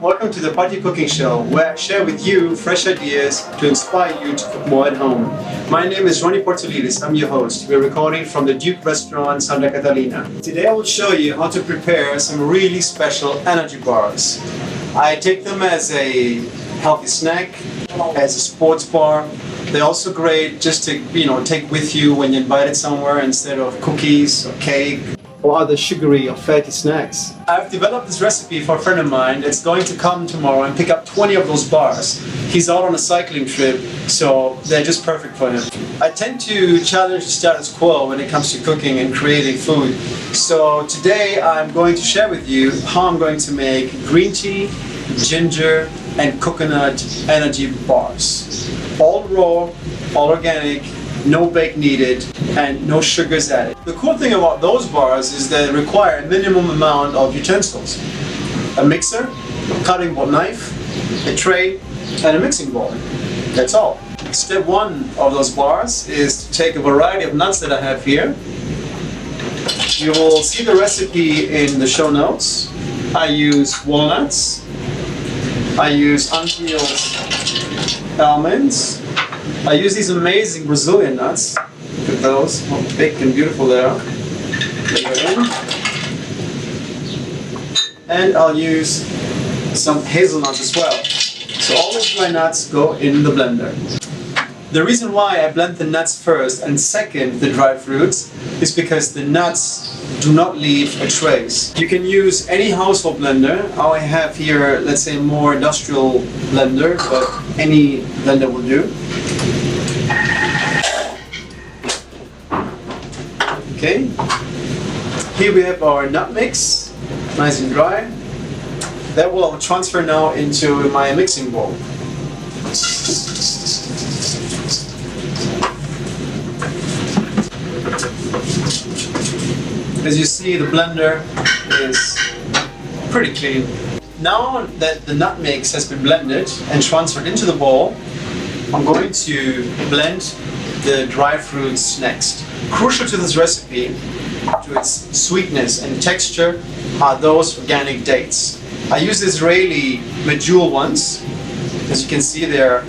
Welcome to the Patio cooking show, where I share with you fresh ideas to inspire you to cook more at home. My name is Ronnie Portolidis, I'm your host. We're recording from the Duke restaurant Santa Catalina. Today I will show you how to prepare some really special energy bars. I take them as a healthy snack, as a sports bar. They're also great just to take with you when you're invited somewhere instead of cookies or cake or other sugary or fatty snacks. I've developed this recipe for a friend of mine that's going to come tomorrow and pick up 20 of those bars. He's out on a cycling trip, so they're just perfect for him. I tend to challenge the status quo when it comes to cooking and creating food. So today I'm going to share with you how I'm going to make green tea, ginger, and coconut energy bars. All raw, all organic, no bake needed, and no sugars added. The cool thing about those bars is that they require a minimum amount of utensils. A mixer, a cutting board knife, a tray, and a mixing bowl. That's all. Step one of those bars is to take a variety of nuts that I have here. You will see the recipe in the show notes. I use walnuts. I use unpeeled almonds. I use these amazing Brazilian nuts. Look at those, how big and beautiful they are. And I'll use some hazelnuts as well. So all of my nuts go in the blender. The reason why I blend the nuts first and second the dried fruits is because the nuts do not leave a trace. You can use any household blender. I have here, let's say, a more industrial blender, but any blender will do. Okay, here we have our nut mix, nice and dry. That will transfer now into my mixing bowl. As you see, the blender is pretty clean. Now that the nut mix has been blended and transferred into the bowl, I'm going to blend the dry fruits next. Crucial to this recipe, to its sweetness and texture, are those organic dates. I use Israeli medjool ones. As you can see, they're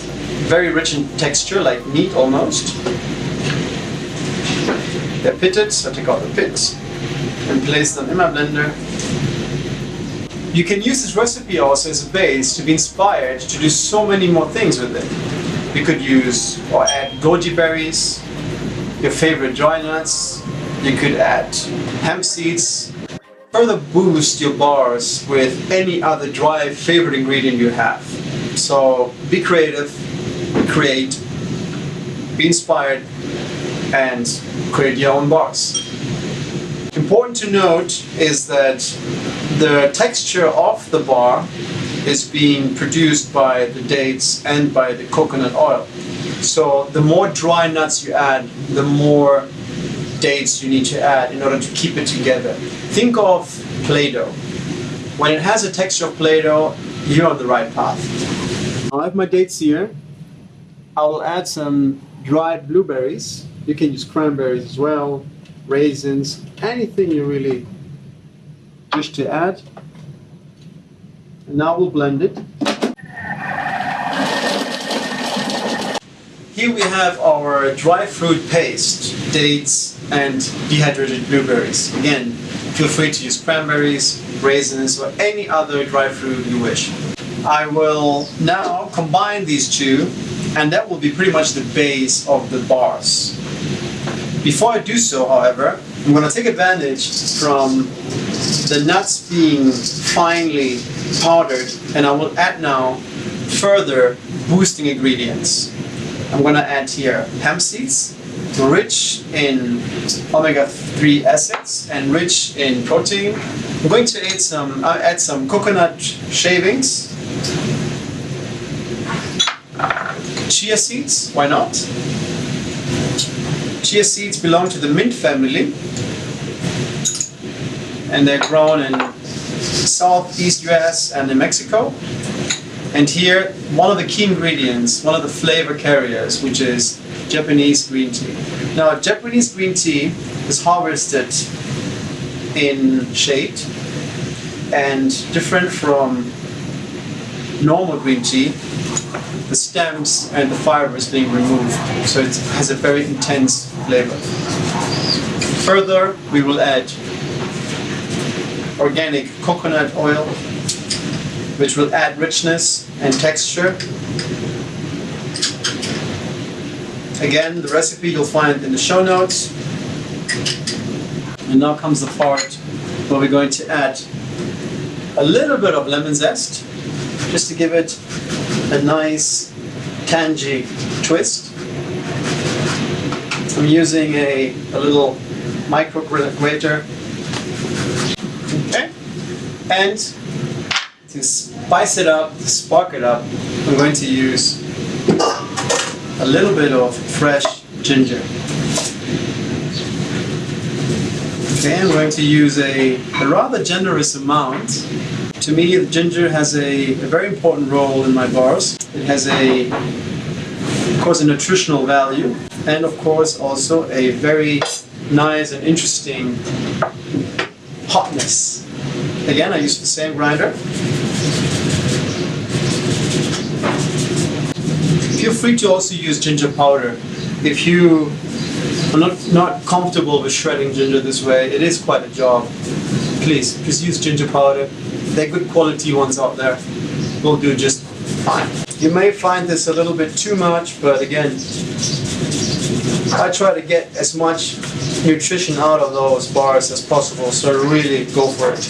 very rich in texture, like meat almost. They're pitted, so I take out the pit and place them in my blender. You can use this recipe also as a base to be inspired to do so many more things with it. You could use or add goji berries, your favorite dry nuts. You could add hemp seeds. Further boost your bars with any other dry favorite ingredient you have. So be creative, create, be inspired, and create your own bars. Important to note is that the texture of the bar is being produced by the dates and by the coconut oil. So the more dry nuts you add, the more dates you need to add in order to keep it together. Think of Play-Doh. When it has a texture of Play-Doh, you're on the right path. I have my dates here. I will add some dried blueberries. You can use cranberries as well, raisins, anything you really wish to add. And now we'll blend it. Here we have our dry fruit paste, dates and dehydrated blueberries. Again, feel free to use cranberries, raisins, or any other dry fruit you wish. I will now combine these two, and that will be pretty much the base of the bars. Before I do so, however, I'm going to take advantage from the nuts being finely powdered, and I will add now further boosting ingredients. I'm going to add here hemp seeds, rich in omega-3 acids and rich in protein. I'm going to add some coconut shavings, chia seeds, why not? Chia seeds belong to the mint family, and they're grown in Southeast US and in Mexico. And here, one of the key ingredients, one of the flavor carriers, which is Japanese green tea. Now, Japanese green tea is harvested in shade and different from normal green tea, the stems and the fiber is being removed, so it has a very intense flavor. Further, we will add organic coconut oil, which will add richness and texture. Again, the recipe you'll find in the show notes. And now comes the part where we're going to add a little bit of lemon zest, just to give it a nice tangy twist. I'm using a little micro grater. Okay. And to spice it up, to spark it up, I'm going to use a little bit of fresh ginger. Okay, I'm going to use a rather generous amount. To me, the ginger has a very important role in my bars. It has of course, a nutritional value, and of course also a very nice and interesting hotness. Again, I use the same grinder. Feel free to also use ginger powder. If you are not comfortable with shredding ginger this way, it is quite a job. Please use ginger powder. There are good quality ones out there. Will do just fine. You may find this a little bit too much, but again, I try to get as much nutrition out of those bars as possible, so really go for it.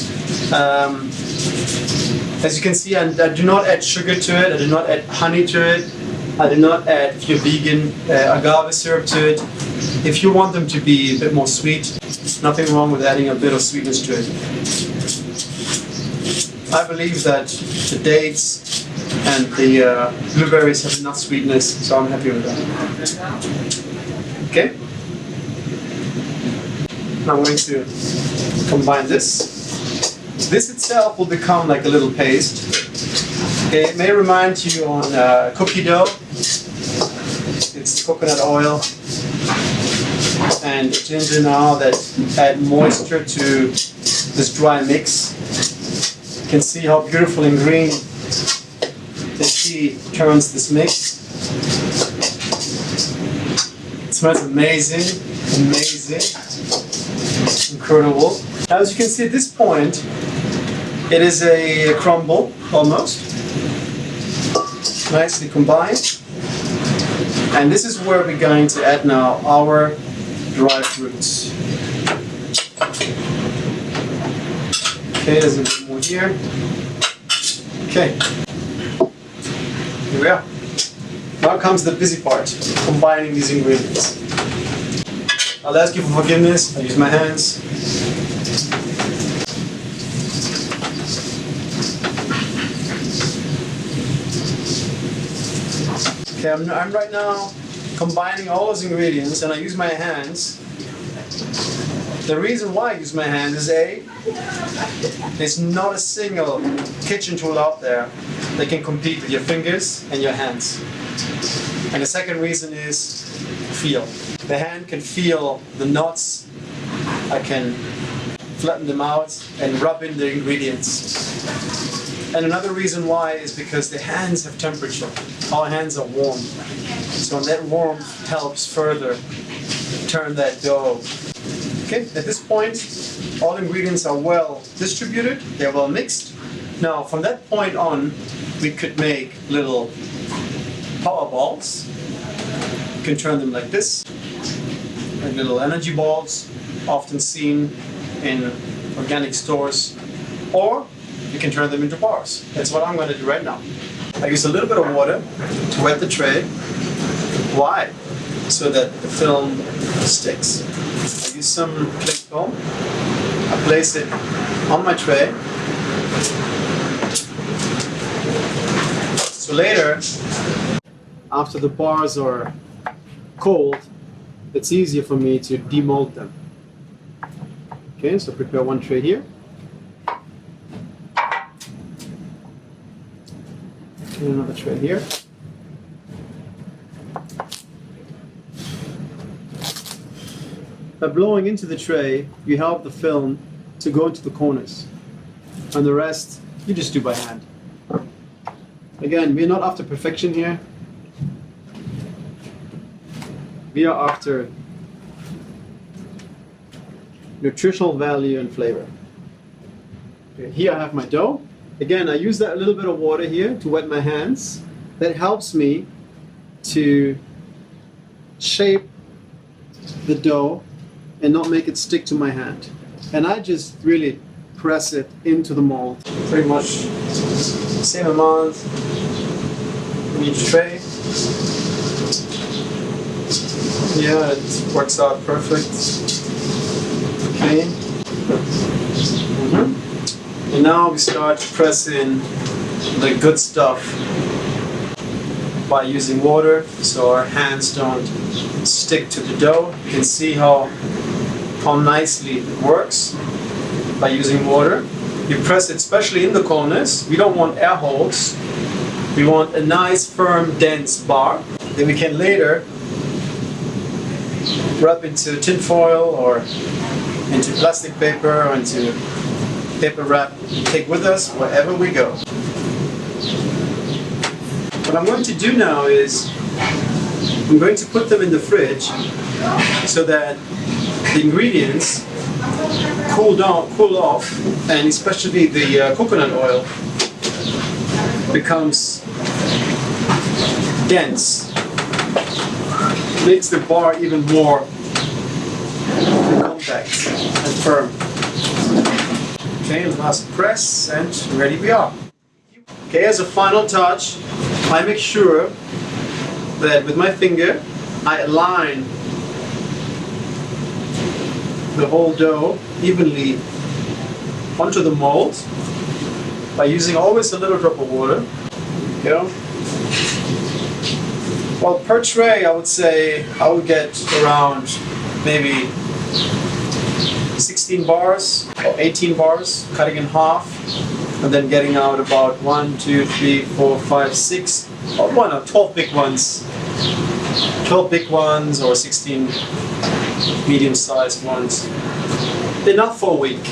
As you can see, I do not add sugar to it, I do not add honey to it, I do not add, if you're vegan, agave syrup to it. If you want them to be a bit more sweet, nothing wrong with adding a bit of sweetness to it. I believe that the dates and the blueberries have enough sweetness, so I'm happy with that. Okay? Now I'm going to combine this. This itself will become like a little paste. Okay, it may remind you on cookie dough. It's coconut oil and ginger now that add moisture to this dry mix. You can see how beautiful and green the tea turns this mix. It smells amazing, incredible. Now, as you can see at this point, it is a crumble almost, nicely combined. And this is where we're going to add now our dry fruits. Okay, there's a bit more here. Okay, here we are. Now comes the busy part, combining these ingredients. I'll ask you for forgiveness, I use my hands. Okay, I'm right now combining all those ingredients and I use my hands. The reason why I use my hands is there's not a single kitchen tool out there that can compete with your fingers and your hands. And the second reason is feel. The hand can feel the nuts. I can flatten them out and rub in the ingredients. And another reason why is because the hands have temperature. Our hands are warm. So that warmth helps further turn that dough. Okay, at this point, all ingredients are well distributed, they're well mixed. Now, from that point on, we could make little power balls. You can turn them like this, like little energy balls, often seen in organic stores, or you can turn them into bars. That's what I'm going to do right now. I use a little bit of water to wet the tray. Why? So that the film sticks. I use some cling film. I place it on my tray. So later, after the bars are cold, it's easier for me to demold them. Okay, so prepare one tray here. And another tray here. By blowing into the tray, you help the film to go into the corners. And the rest, you just do by hand. Again, we're not after perfection here. We are after nutritional value and flavor. Okay, here I have my dough. Again, I use that a little bit of water here to wet my hands. That helps me to shape the dough and not make it stick to my hand. And I just really press it into the mold. Pretty much same amount in each tray. Yeah, it works out perfect. Okay. And now we start pressing the good stuff by using water so our hands don't stick to the dough. You can see how nicely it works by using water. You press it especially in the corners. We don't want air holes. We want a nice, firm, dense bar. Then we can later wrap into tin foil or into plastic paper or into paper wrap and take with us wherever we go. What I'm going to do now is I'm going to put them in the fridge so that the ingredients cool off, and especially the coconut oil becomes dense. Makes the bar even more compact and firm. Okay, last press, and ready we are. Okay, as a final touch, I make sure that with my finger I align the whole dough evenly onto the mold by using always a little drop of water. There you go. Well, per tray, I would say I would get around maybe 16 bars or 18 bars, cutting in half, and then getting out about 1, 2, 3, 4, 5, 6, or 12 big ones. 12 big ones or 16 medium-sized ones. Enough for a week.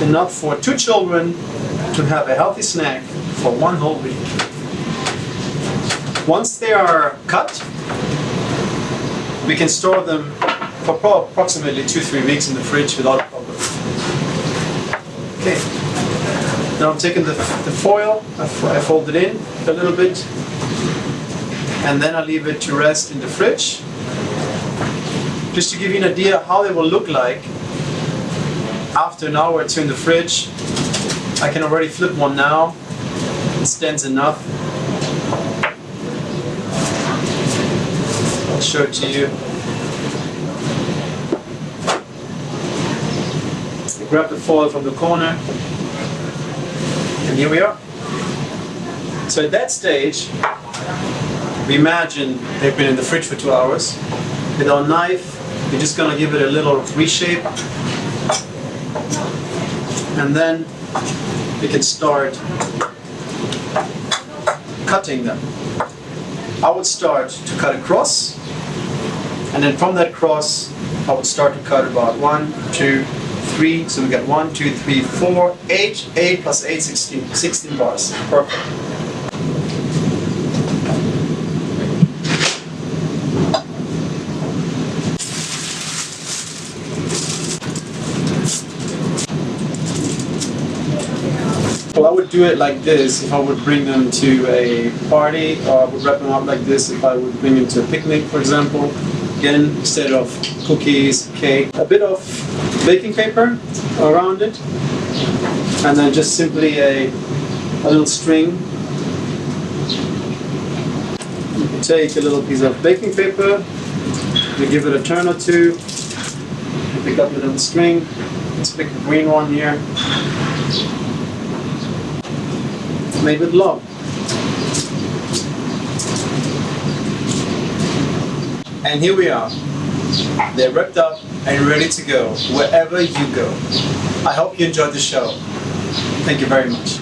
Enough for 2 children to have a healthy snack for 1 whole week. Once they are cut, we can store them for approximately 2-3 weeks in the fridge without a problem. Okay, now I'm taking the foil, I fold it in a little bit, and then I leave it to rest in the fridge. Just to give you an idea how they will look like after an hour or 2 in the fridge. I can already flip one now. It's dense enough. I'll show it to you. I grab the foil from the corner, and here we are. So at that stage, we imagine they've been in the fridge for 2 hours. With our knife, we're just going to give it a little reshape, and then we can start cutting them. I would start to cut across, and then from that cross, I would start to cut about 1, 2, 3. So we got 1, 2, 3, 4, 8, 8 plus 8, 16 bars. Perfect. Well, I would do it like this if I would bring them to a party, or I would wrap them up like this if I would bring them to a picnic, for example. Again, instead of cookies, cake, a bit of baking paper around it, and then just simply a little string. You can take a little piece of baking paper, you give it a turn or two, you pick up a little string. Let's pick the green one here. Made with love. And here we are. They're wrapped up and ready to go wherever you go. I hope you enjoyed the show. Thank you very much.